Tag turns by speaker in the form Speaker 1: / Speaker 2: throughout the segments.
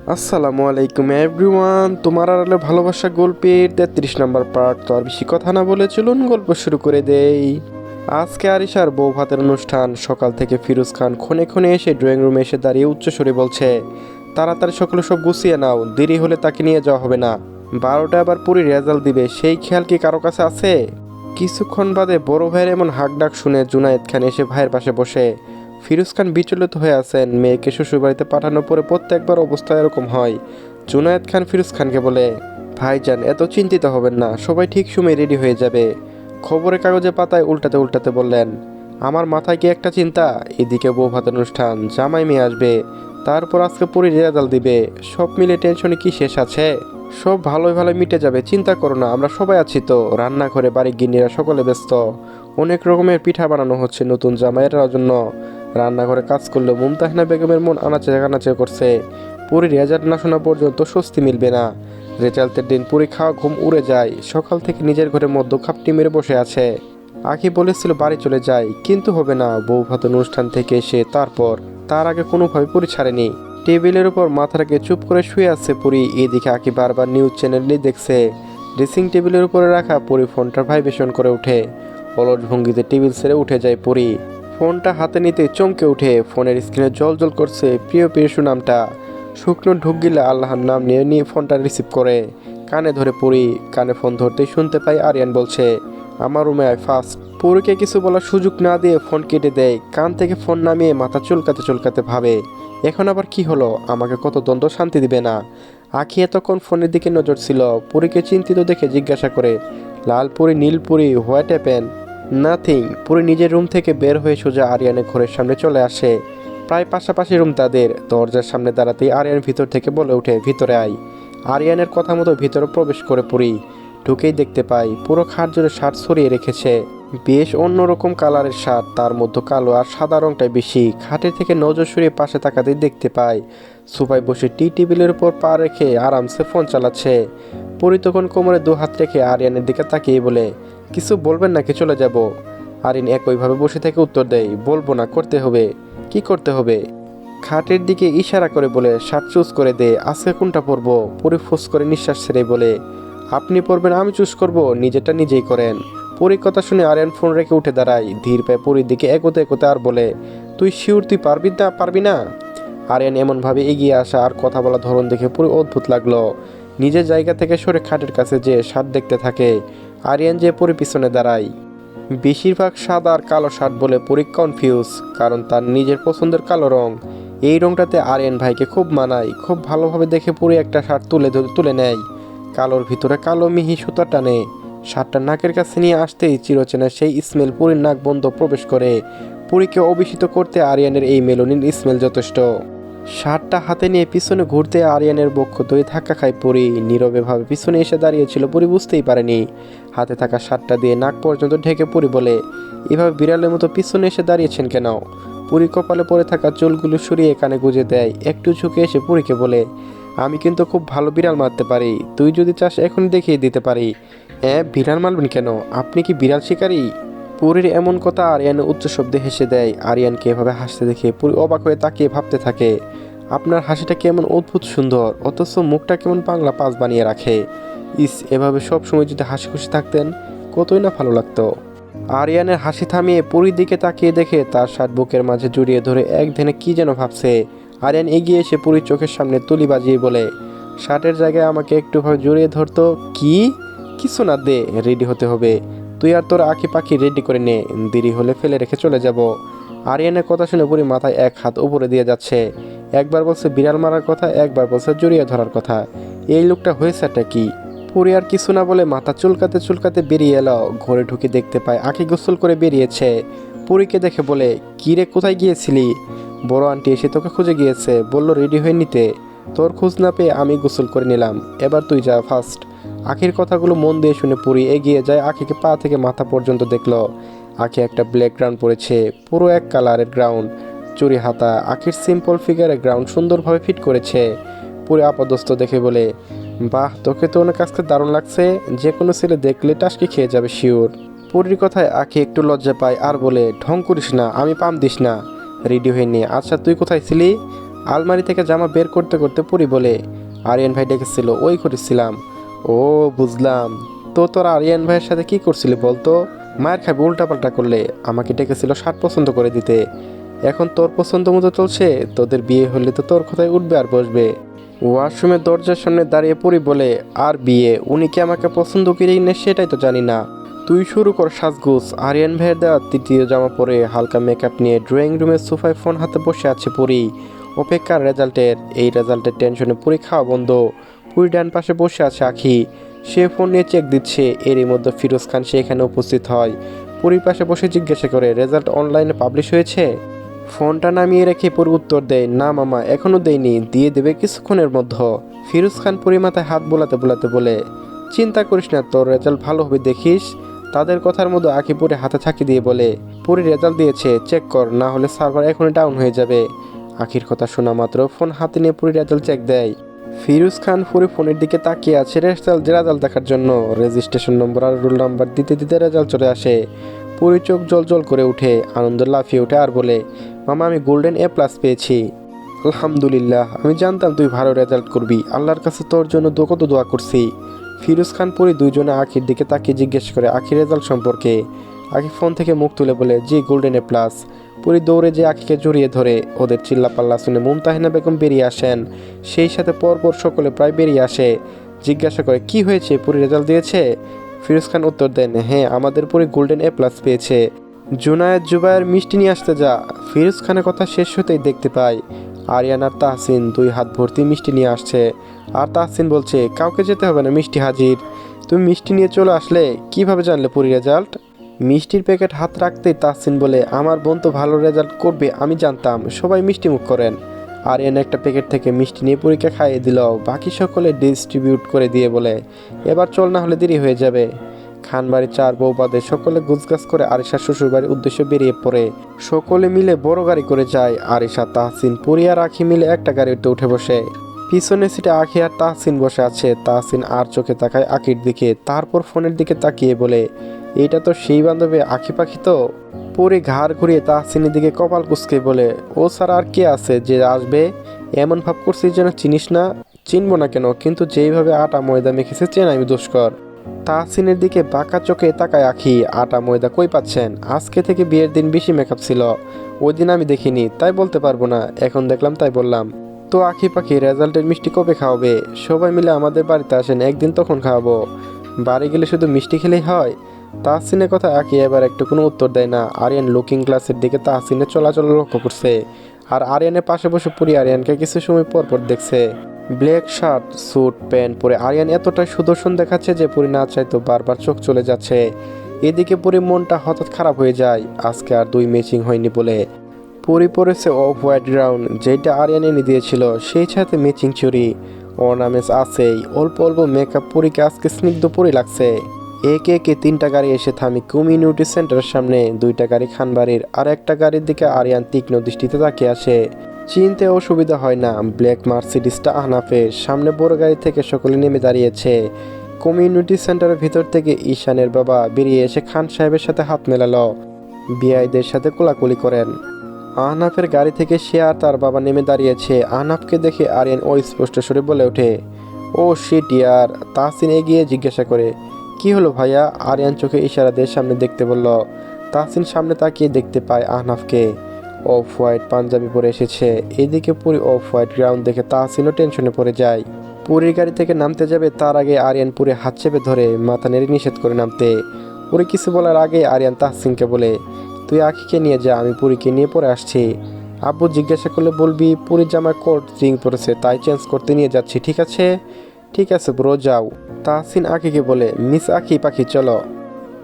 Speaker 1: আসসালামু আলাইকুম এভরিওয়ান, তোমার আড়ালে ভালোবাসা গল্পের 33 নম্বর পার্ট। তো আর বেশি কথা না বলে চলুন গল্প শুরু করে দেই। আজকে আরিশার বউ ভাতের অনুষ্ঠান। সকাল থেকে ফিরোজ খান ক্ষণে ক্ষণে এসে ড্রয়িং রুমে এসে দাঁড়িয়ে উচ্চস্বরে বলছে, তাড়াতাড়ি সকলে সব গুছিয়ে নাও, দেরি হলে তাকে নিয়ে যাওয়া হবে না। 12টা আবার পুরি রেজাল্ট দিবে, সেই খেয়াল কি কারো কাছে আছে? কিছুক্ষণ বাদে বড় ভাইয়ের এমন হাঁক ডাক শুনে জুনায়েদ খান এসে ভাইয়ের পাশে বসে। ফিরোজ খান বিচলিত হয়ে আছেন, মেয়েকে শ্বশুরবাড়িতে পাঠানোর পরে প্রত্যেকবার অবস্থা এরকম হয়। জুনায়েদ খান ফিরোজ খানকে বলে, ভাইজান এত চিন্তিত হবেন না, সবাই ঠিক সময় রেডি হয়ে যাবে। খবরের কাগজে পাতায় উল্টাতে উল্টাতে বললেন, আমার মাথায় কি একটা চিন্তা, এদিকে বউ ভাতের অনুষ্ঠান, জামাই মেয়ে আসবে, তারপর আজকে পুরী রেজাল্ট দিবে, সব মিলে টেনশনে কি শেষ আছে? সব ভালোই ভালো মিটে যাবে, চিন্তা করো না, আমরা সবাই আছি তো। রান্নাঘরে বাড়ির গিন্নিরা সকলে ব্যস্ত, অনেক রকমের পিঠা বানানো হচ্ছে নতুন জামাইয়ের জন্য। রান্নাঘরে কাজ করলে মুমতাহিনা বেগমের মন আনাচে কানাচে করছে। পুরীর রেজাল্ট না শোনা পর্যন্ত স্বস্তি মিলবে না। রেজাল্টের দিন পুরী খাওয়া ঘুম উড়ে যায়, সকাল থেকে নিজের ঘরে মধ্য খাপটি মেরে বসে আছে। আখি বলেছিল বাড়ি চলে যায়, কিন্তু হবে না, বউ ভাত অনুষ্ঠান থেকে এসে তার আগে কোনোভাবে পুরী ছাড়েনি। টেবিলের উপর মাথা রেখে চুপ করে শুয়ে আছে পুরী। এদিকে আঁকি বারবার নিউজ চ্যানেলই দেখছে। ড্রেসিং টেবিলের উপরে রাখা পুরী ফোনটার ভাইব্রেশন করে ওঠে। অলস ভঙ্গিতে টেবিল ছেড়ে উঠে যায় পুরী। ফোনটা হাতে নিতে চমকে উঠে, ফোনের স্ক্রিনে জল জল করছে প্রিয় প্রিয়সু নামটা। শুকনো ঢুক গিলে আল্লাহর নাম নিয়ে নিয়ে ফোনটা রিসিভ করে কানে ধরে পুরী। কানে ফোন ধরতেই শুনতে পাই আরিয়ান বলছে, আমার রুমে আয় ফার্স্ট। পুরীকে কিছু বলার সুযোগ না দিয়ে ফোন কেটে দেয়। কান থেকে ফোন নামিয়ে মাথা চুলকাতে চুলকাতে ভাবে, এখন আবার কি হলো, আমাকে কত দ্বন্দ্ব শান্তি দিবে না। আখি এতক্ষণ ফোনের দিকে নজর ছিল। পুরীকে চিন্তিত দেখে জিজ্ঞাসা করে, লাল পুরি নীল পুরি, হোয়াট হ্যাপেন? নাথিং। পুরী নিজের রুম থেকে বের হয়ে সোজা আরিয়ানের ঘরের সামনে চলে আসে। প্রায় পাশাপাশি রুম তাদের। দরজার সামনে দাঁড়াতেই আরিয়ান ভিতর থেকে বলে ওঠে, ভিতরে আয়। আরিয়ানের কথা মতো ভিতরে প্রবেশ করে পুরী। ঢুকেই দেখতে পাই পুরো খাট জুড়ে শার্ট ছড়িয়ে রেখেছে। বেশ অন্যরকম কালারের শার্ট, তার মধ্যে কালো আর সাদা রংটাই বেশি। খাটের থেকে নজর সরিয়ে পাশে তাকাতেই দেখতে পাই সোফায় বসে টি টেবিলের উপর পা রেখে আরামসে ফোন চালাচ্ছে। পুরী তখন কোমরে দু হাত রেখে আরিয়ানের দিকে তাকিয়ে বলে, কিছু বলবেন নাকি চলে যাব? আরিন একইভাবে বসে থেকে উত্তর দেয়, বলবো না, করতে হবে। কি করতে হবে? খাটের দিকে ইশারা করে বলে, শার্ট চুজ করে দে, আজকে কোনটা পরবো? পুরী ফুস করে নিঃশ্বাস ছেড়ে বলে, আপনি পরবেন, আমি চুজ করব, নিজেটা নিজেই করেন। পুরীর কথা শুনে আরিয়ান ফোন রেখে উঠে দাঁড়ায়, ধীর পায়ে পুরীর দিকে এগোতে এগোতে আর বলে, তুই শিওর তুই পারবি না? আরিয়ান এমনভাবে এগিয়ে আসা আর কথা বলা ধরন দেখে পুরো অদ্ভুত লাগলো। নিজের জায়গা থেকে সরে খাটের কাছে যে শার্ট দেখতে থাকে। আরিয়ান যে পুরী পিছনে দাঁড়ায়। বেশিরভাগ সাদা আর কালো শার্ট বলে পুরী কনফিউজ, কারণ তার নিজের পছন্দের কালো রং। এই রংটাতে আরিয়ান ভাইকে খুব মানায়। খুব ভালোভাবে দেখে পুরী একটা শার্ট তুলে নেয়। কালোর ভিতরে কালো মিহি সুতা টানে। শার্টটা নাকের কাছে নিয়ে আসতেই চিরচেনা সেই স্মেল পুরীর নাক বন্ধ প্রবেশ করে। পুরীকে অভিষিত করতে আরিয়ানের এই মেলোনির স্মেল যথেষ্ট। শার্টটা হাতে নিয়ে পিছনে ঘুরতে আরিয়ানের বক্ষ ধরে ধাক্কা খায় পুরী। নীরবে ভাবে পিছনে এসে দাঁড়িয়েছিল, পুরী বুঝতেই পারেনি। হাতে থাকা শার্টটা দিয়ে নাক পর্যন্ত ঢেকে পুরী বলে, এভাবে বিড়ালের মতো পিছনে এসে দাঁড়িয়েছেন কেন? পুরী কপালে পড়ে থাকা চুলগুলো সরিয়ে কানে গুঁজে দেয়। একটু ঝুঁকে এসে পুরীকে বলে, আমি কিন্তু খুব ভালো বিড়াল মারতে পারি, তুই যদি চাস এখনই দেখিয়ে দিতে পারি। বিড়াল মারবেন কেন? আপনি কি বিড়াল শিকারী? পুরীর এমন কথা আরিয়ান উচ্চ শব্দে হেসে দেয়। আরিয়ানকে এভাবে হাসতে দেখে পুরী অবাক হয়ে তাকিয়ে ভাবতে থাকে, আপনার হাসিটা কেমন অদ্ভুত সুন্দর, অথচ মুখটা কেমন বাংলা পাস বানিয়ে রাখে। এভাবে সব সময় যদি হাসি খুশি থাকতেন কতই না ভালো লাগতো। আরিয়ানের হাসি থামিয়ে পুরীর দিকে তাকিয়ে দেখে তার শার্ট বুকের মাঝে জড়িয়ে ধরে এক ধ্যানে কি যেন ভাবছে। আরিয়ান এগিয়ে এসে পুরীর চোখের সামনে তুলি বাজিয়ে বলে, শার্টের জায়গায় আমাকে একটুভাবে জড়িয়ে ধরতো। কি? কিছু না, দে, রেডি হতে হবে। তুই আর তোর আঁকি পাখি রেডি করে নে, দেরি হলে ফেলে রেখে চলে যাব। আরিয়ানের কথা শুনে পুরী মাথায় এক হাত উপরে দিয়ে যাচ্ছে। একবার বলছে বিড়াল মারার কথা, একবার বলছে জড়িয়ে ধরার কথা। এই লোকটা হয়েছেটা কি? পুরী আর কিছু না বলে মাথা চুলকাতে চুলকাতে বেরিয়ে এলো। ঘরে ঢুকে দেখতে পায় আঁকি গোসল করে বেরিয়েছে। পুরীকে দেখে বলে, কি রে, কোথায় গিয়েছিলি? বড় আন্টি এসে তোকে খুঁজে গিয়েছে, বললো রেডি হয়ে নিতে। তোর খোঁজ না পেয়ে আমি গোসল করে নিলাম, এবার তুই যা ফার্স্ট। আখির কথাগুলো মন দিয়ে শুনে পুরী এগিয়ে যায়। আখিকে পা থেকে মাথা পর্যন্ত দেখলো। আখি একটা ব্ল্যাক গ্রাউন্ড পরেছে, পুরো এক কালারের গ্রাউন্ড, চুরি হাতা। আখির সিম্পল ফিগারে গ্রাউন্ড সুন্দরভাবে ফিট করেছে। পুরো আপাদস্ত দেখে বলে, বাহ, তোকে তো অনেক আজকে দারুণ লাগছে, যে কোনো ছেলে দেখলে টাসকে খেয়ে যাবে শিওর। পুরীর কথায় আখি একটু লজ্জা পায় আর বলে, ঢং করিস না, আমি পাম দিস না, রেডি হয়ে নি। আচ্ছা তুই কোথায় ছিলি? আলমারি থেকে জামা বের করতে করতে পুরি বলে, আরিয়ান ভাই ডেকেছিল, ওই করেছিলাম। ও বুঝলাম। তো তোরা আরিয়ান ভাইয়ের সাথে কি করছিলি বলতো? মায়ের খাবি উল্টাপাল্টা করলে। আমাকে ডেকেছিল শার্ট পছন্দ করে দিতে। এখন তোর পছন্দ মতো চলছে। তোদের বিয়ে হলে তো তোর কথায় উঠবে আর বসবে। ওয়াশরুমের দরজার সামনে দাঁড়িয়ে পড়ি বলে, আর বিয়ে? উনি কি আমাকে পছন্দ করেই না সেটাই তো জানি না। তুই শুরু কর সাজগোজ। আরিয়ান ভাইয়ের দেওয়া তৃতীয় জামা পরে হালকা মেকআপ নিয়ে ড্রয়িং রুমের সোফায় ফোন হাতে বসে আছে পুরি। অপেক্ষার রেজাল্টের। এই রেজাল্টের টেনশনে পুরি খাওয়া বন্ধ। পুরি ডান পাশে বসে আছে আখি। সে ফোন নিয়ে চেক দিচ্ছে। এরই মধ্যে ফিরোজ খান সেখানে উপস্থিত হয়। পুরীর পাশে বসে জিজ্ঞাসা করে, রেজাল্ট অনলাইনে পাবলিশ হয়েছে? ফোনটা নামিয়ে রেখে পুরী উত্তর দেয়, না মামা, এখনও দেয়নি, দিয়ে দেবে কিছুক্ষণের মধ্যে। ফিরোজ খান পুরী মাথায় হাত বোলাতে বোলাতে বলে, চিন্তা করিস না, তোর রেজাল্ট ভালো হবে দেখিস। তাদের কথার মধ্যে আখি পুরে হাতে থাকি দিয়ে বলে, পুরী রেজাল্ট দিয়েছে, চেক কর, না হলে সার্ভার এখনই ডাউন হয়ে যাবে। আখির কথা শোনা মাত্র ফোন হাতে নিয়ে পুরী রেজাল্ট চেক দেয়। ফিরোজ খান পুরী ফোনের দিকে তাকিয়ে আছে রেজাল্ট দেখার জন্য। রেজিস্ট্রেশন নম্বর আর রোল নাম্বার দিতে দিতে রেজাল্ট চলে আসে। পুরী চোখ জল জল করে উঠে, আনন্দ লাফিয়ে উঠে আর বলে, মামা আমি গোল্ডেন A+ পেয়েছি। আলহামদুলিল্লাহ, আমি জানতাম তুই ভালো রেজাল্ট করবি, আল্লাহর কাছে তোর জন্য কত দোয়া করছি। ফিরোজ খান পুরী দুইজনে আখির দিকে তাকিয়ে জিজ্ঞেস করে আখির রেজাল্ট সম্পর্কে। আখি ফোন থেকে মুখ তুলে বলে, জি গোল্ডেন A+। পুরী দৌড়ে যে আখিকে জড়িয়ে ধরে। ওদের চিল্লাপাল্লা শুনে মুমতাহিনা বেগম বেরিয়ে আসেন। সেই সাথে পরপর সকলে প্রায় বেরিয়ে আসে। জিজ্ঞাসা করে, কি হয়েছে, পুরী রেজাল্ট দিয়েছে? ফিরোজ খান উত্তর দেন, হ্যাঁ আমাদের পুরী গোল্ডেন A+ পেয়েছে। জুনায়েদ জুবায়ের মিষ্টি নিয়ে আসতে যা। ফিরোজ খানের কথা শেষ হতেই দেখতে পায় আরিয়ান আর তাহসিন দুই হাত ভর্তি মিষ্টি নিয়ে আসছে। আর তাহসিন বলছে, কাউকে যেতে হবে না, মিষ্টি হাজির। তুমি মিষ্টি নিয়ে চলে আসলে, কিভাবে জানলে পুরী রেজাল্ট? মিষ্টির প্যাকেট হাত রাখতেই তাহসিন বলে, আমার বোন তো ভালো রেজাল্ট করবে আমি জানতাম, সবাই মিষ্টি মুখ করেন। আরিয়ান একটা প্যাকেট থেকে মিষ্টি নিয়ে পুরীকে খাইয়ে দিল। বাকি সকলে ডিস্ট্রিবিউট করে দিয়ে বলে, এবার চল, না হলে দেরি হয়ে যাবে। খানবাড়ির চার বউ বাদে সকলে গুছগাছ করে আরিশার শ্বশুরবাড়ির উদ্দেশ্যে বেরিয়ে পড়ে। সকলে মিলে বড় গাড়ি করে যায়। আরিশা, তাহসিন, পুরী আর আখি মিলে একটা গাড়িতে উঠে বসে। পিছনের সিটে আখি আর তাহসিন বসে আছে। তাহসিন আর চোখে তাকায় আখির দিকে, তারপর ফোনের দিকে তাকিয়ে বলে, এইটা তো সেই বান্ধবী আখি পাখি তো। পুরী ঘাড় ঘুরিয়ে তাহসিনের দিকে কপাল কুঁচকে বলে, ও ছাড়া আর কে আছে যে আসবে? এমন ভাব করছিস যেন চিনিস না। চিনবো না কেন, কিন্তু যেইভাবে আটা ময়দা মেখেছে চেনাই দুষ্কর। তাহসিনের দিকে বাঁকা চোখে তাকায় আখি, আটা ময়দা কই পাচ্ছেন? আজকে থেকে বিয়ের দিন বেশি মেকআপ ছিল। ওই দিন আমি দেখিনি, তাই বলতে পারবো না, এখন দেখলাম তাই বললাম। তো আখি পাখি রেজাল্টের মিষ্টি কবে খাওয়াবে? সবাই মিলে আমাদের বাড়িতে আসেন একদিন, তখন খাওয়াবো। বাড়ি গেলে শুধু মিষ্টি খেলেই হয়? তাহসিনের কথা আঁকি এবার একটু কোনো উত্তর দেয় না। আরিয়ান লুকিং গ্লাসের দিকে তাহসিনের চলাচল লক্ষ্য করছে। আর আরিয়ানের পাশে বসে পুরি আরিয়ানকে কিছু সময় পর পর দেখছে। ব্ল্যাক শার্ট স্যুট প্যান্ট পরে আরিয়ান এতটাই সুদর্শন দেখাচ্ছে যে পুরি না চাইতো বারবার চোখ চলে যাচ্ছে। এদিকে পুরি মনটা হঠাৎ খারাপ হয়ে যায়, আজকে আর দুই ম্যাচিং হয়নি বলে। পুরি পরেছে অফ হোয়াইট গ্রাউন্ড, যেটা আরিয়ান এনে দিয়েছিল, সেই সাথে ম্যাচিং চুড়ি। অর্নামেন্টস আছেই, অল্প অল্প মেকআপ। পুরীকে আজকে স্নিগ্ধ পুরি লাগছে। একে একে তিনটা গাড়ি এসে থামি কমিউনিটি সেন্টারের সামনে। দুইটা গাড়ি খানবাড়ির, আর একটা গাড়ির দিকে আরিয়ান তীক্ষ্ণ দৃষ্টিতে তাকিয়ে আসে। চিনতে অসুবিধা হয় না, ব্ল্যাক মার্সিডিসটা আহনাফের। সামনে বড় গাড়ি থেকে সকলে নেমে দাঁড়িয়েছে। কমিউনিটি সেন্টারের ভিতর থেকে ঈশানের বাবা বেরিয়ে এসে খান সাহেবের সাথে হাত মেলালো। বিআইদের সাথে কোলাকুলি করেন। আহনাফের গাড়ি থেকে সে আর তার বাবা নেমে দাঁড়িয়েছে। আহনাফকে দেখে আরিয়ান স্পষ্ট সুরে বলে ওঠে, ও শিট ইয়ার। তাহসিন এগিয়ে জিজ্ঞাসা করে, কি হলো ভাইয়া? আরিয়ান চোখে ইশারা দিয়ে সামনে দেখতে বলল। তাহসিন সামনে তাকিয়ে দেখতে পায় আহনাফকে। অফ হোয়াইট পাঞ্জাবি পরে এসেছে। এদিকে পুরি অফ হোয়াইট গ্রাউন্ড দেখে তাহসিনও টেনশনে পড়ে যায়। পুরীর গাড়ি থেকে নামতে যাবে তার আগে আরিয়ান পুরি হাত চেপে ধরে মাথা নেড়ে নিষেধ করে নামতে। পুরি কিছু বলার আগে আরিয়ান তাহসিনকে বলে, তুই আখিকে নিয়ে যা, আমি পুরীকে নিয়ে পরে আসছি। আব্বু জিজ্ঞাসা করলে বলবি পুরীর জামায় কোট রিং পরেছে, তাই চেঞ্জ করতে নিয়ে যাচ্ছি, ঠিক আছে? ঠিক আছে ব্রো, যাও। তাহসিন আখিকে বলে, মিস আখি পাখি চলো।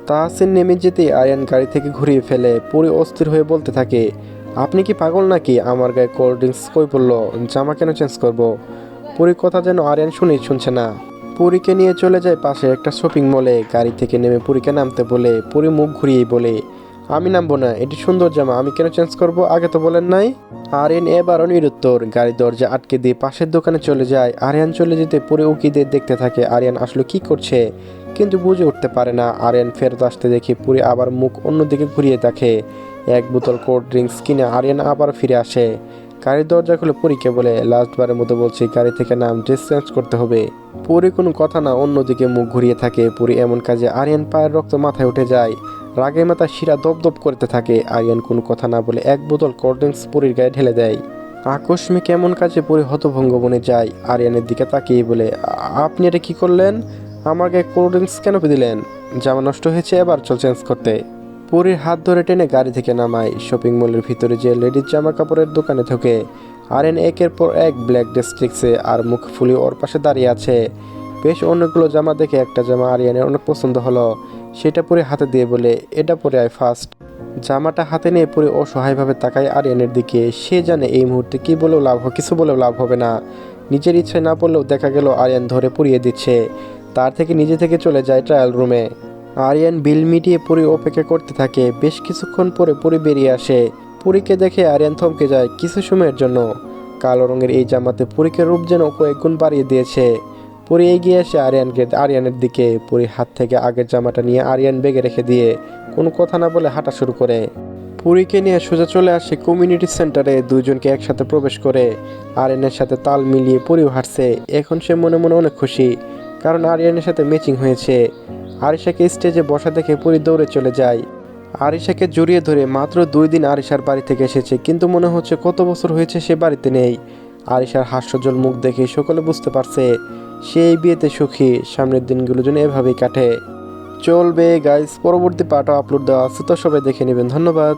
Speaker 1: তাহসিন নেমে যেতেই আরিয়ান গাড়ি থেকে ঘুরিয়ে ফেলে। পুরি অস্থির হয়ে বলতে থাকে, আপনি কি পাগল নাকি? আমার গায়ে কোল্ড ড্রিঙ্কস কই পড়লো? জামা কেন চেঞ্জ করব? পুরীর কথা যেন আরিয়ান শুনছে না। পুরীকে নিয়ে চলে যায় পাশে একটা শপিং মলে। গাড়ি থেকে নেমে পুরীকে নামতে বলে। পুরী মুখ ঘুরিয়েই বলে, আমি নামবো না, এটি সুন্দর জামা, আমি কেন চেঞ্জ করব? আগে তো বলেন নাই। আরিয়ান এবারও নিরুত্তর। গাড়ির দরজা আটকে দিয়ে পাশের দোকানে চলে যায়। আরিয়ান চলে যেতে পুরী উকিদের দেখতে থাকে আরিয়ান আসলে কি করছে, কিন্তু বুঝে উঠতে পারে না। আরিয়ান ফেরত আসতে দেখে পুরী আবার মুখ অন্যদিকে ঘুরিয়ে দেখে। এক বোতল কোল্ড ড্রিঙ্কস কিনে আরিয়ান আবার ফিরে আসে। গাড়ির দরজা খুলে পরীকে বলে, লাস্টবারের মতো বলছি, গাড়ি থেকে নাম, ড্রেস চেঞ্জ করতে হবে। পরি কোনো কথা না, অন্যদিকে মুখ ঘুরিয়ে থাকে। পরি এমন কাজে আরিয়ান পায়ের রক্ত মাথায় উঠে যায়। রাগে মাথা শিরা দপদপ করতে থাকে। আরিয়ান কোনো কথা না বলে এক বোতল কোল্ড ড্রিঙ্কস পরির গায়ে ঢেলে দেয়। আকস্মিক এমন কাজে পরি হতভঙ্গ বনে যায়। আরিয়ানের দিকে তাকিয়ে বলে, আপনি এটা কি করলেন? আমার গায়ে কোল্ড ড্রিঙ্কস কেন দিলেন? জামা নষ্ট হয়েছে, এবার চল চেঞ্জ করতে। পরির হাত ধরে টেনে গাড়ি থেকে নামায়। শপিং মলের ভিতরে যে লেডিস জামা কাপড়ের দোকানে ঢোকে। আরিয়ান একের পর এক ব্ল্যাক ড্রেস দেখছে আর মুখ ফুলিয়ে ওর পাশে দাঁড়িয়ে আছে। বেশ অনেকগুলো জামা দেখে একটা জামা আরিয়ানের অনেক পছন্দ হলো। সেটা পরে হাতে দিয়ে বলে, এটা পরে আয় ফার্স্ট। জামাটা হাতে নিয়ে পরে অসহায়ভাবে তাকায় আরিয়ানের দিকে। সে জানে এই মুহূর্তে কি বলেও লাভ কিছু বলেও লাভ হবে না। নিজের ইচ্ছায় না পড়লেও দেখা গেল আরিয়ান ধরে পরিয়ে দিচ্ছে। তার থেকে নিজে থেকে চলে যায় ট্রায়াল রুমে। আরিয়ান বিল মিটিয়ে পরি অপেক্ষা করতে থাকে। বেশ কিছুক্ষণ পরে পরি বেরিয়ে আসে। পরীকে দেখে আরিয়ান থমকে যায় কিছু সময়ের জন্য। কালো রঙের এই জামাতে পরীকে রূপ যেন কয়েক গুণ বাড়িয়ে দিয়েছে। পরি এগিয়ে আসে আরিয়ানের দিকে। পরি হাত থেকে আগের জামাটা নিয়ে আরিয়ান ব্যাগে রেখে দিয়ে কোনো কথা না বলে হাঁটা শুরু করে। পরীকে নিয়ে সোজা চলে আসে কমিউনিটি সেন্টারে। দুইজনকে একসাথে প্রবেশ করে আরিয়ানের সাথে তাল মিলিয়ে পরিও হাঁটছে। এখন সে মনে মনে অনেক খুশি, কারণ আরিয়ানের সাথে ম্যাচিং হয়েছে। আরিশাকে স্টেজে বসা দেখে পরি দৌড়ে চলে যায়। আরিশাকে জড়িয়ে ধরে, মাত্র 2 দিন আরিশার বাড়ি থেকে এসেছে, কিন্তু মনে হচ্ছে কত বছর হয়েছে সে বাড়িতে নেই। আরিশার হাস্যজ্জ্বল মুখ দেখে সকলে বুঝতে পারছে সে এই বিয়েতে সুখী। সামনের দিনগুলো যেন এভাবেই কাটে। চলবে গাইস, পরবর্তী পার্টও আপলোড দেওয়া আছে, তো সবাই দেখে নেবেন। ধন্যবাদ।